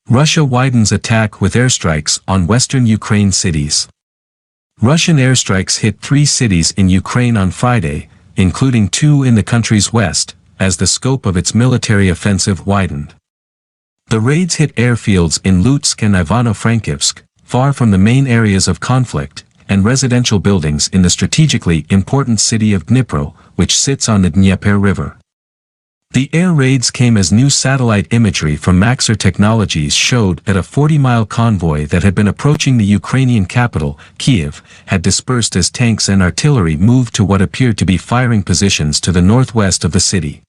Russia widens attack with airstrikes on western Ukraine cities. Russian airstrikes hit 3 cities in Ukraine on Friday, including 2 in the country's west, as the scope of its military offensive widened. The raids hit airfields in Lutsk and Ivano-Frankivsk, far from the main areas of conflict, and residential buildings in the strategically important city of Dnipro, which sits on the Dnieper River. The air raids came as new satellite imagery from Maxar Technologies showed that a 40-mile convoy that had been approaching the Ukrainian capital, Kyiv, had dispersed as tanks and artillery moved to what appeared to be firing positions to the northwest of the city.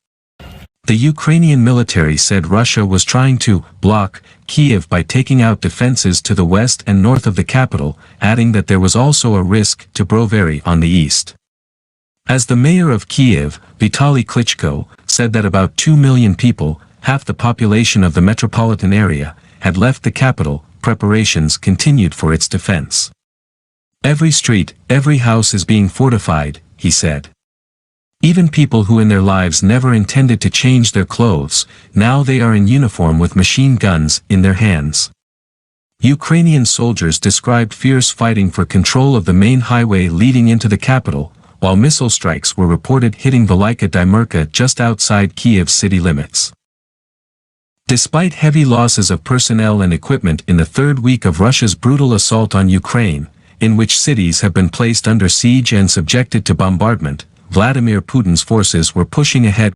The Ukrainian military said Russia was trying to block Kyiv by taking out defenses to the west and north of the capital, adding that there was also a risk to Brovary on the east. As the mayor of Kyiv, Vitaly Klitschko, said that about 2 million people, half the population of the metropolitan area, had left the capital, preparations continued for its defense. Every street, every house is being fortified, he said. Even people who in their lives never intended to change their clothes, now they are in uniform with machine guns in their hands. Ukrainian soldiers described fierce fighting for control of the main highway leading into the capital, while missile strikes were reported hitting Velika Dymerka just outside Kyiv's city limits. Despite heavy losses of personnel and equipment in the third week of Russia's brutal assault on Ukraine, in which cities have been placed under siege and subjected to bombardment, Vladimir Putin's forces were pushing ahead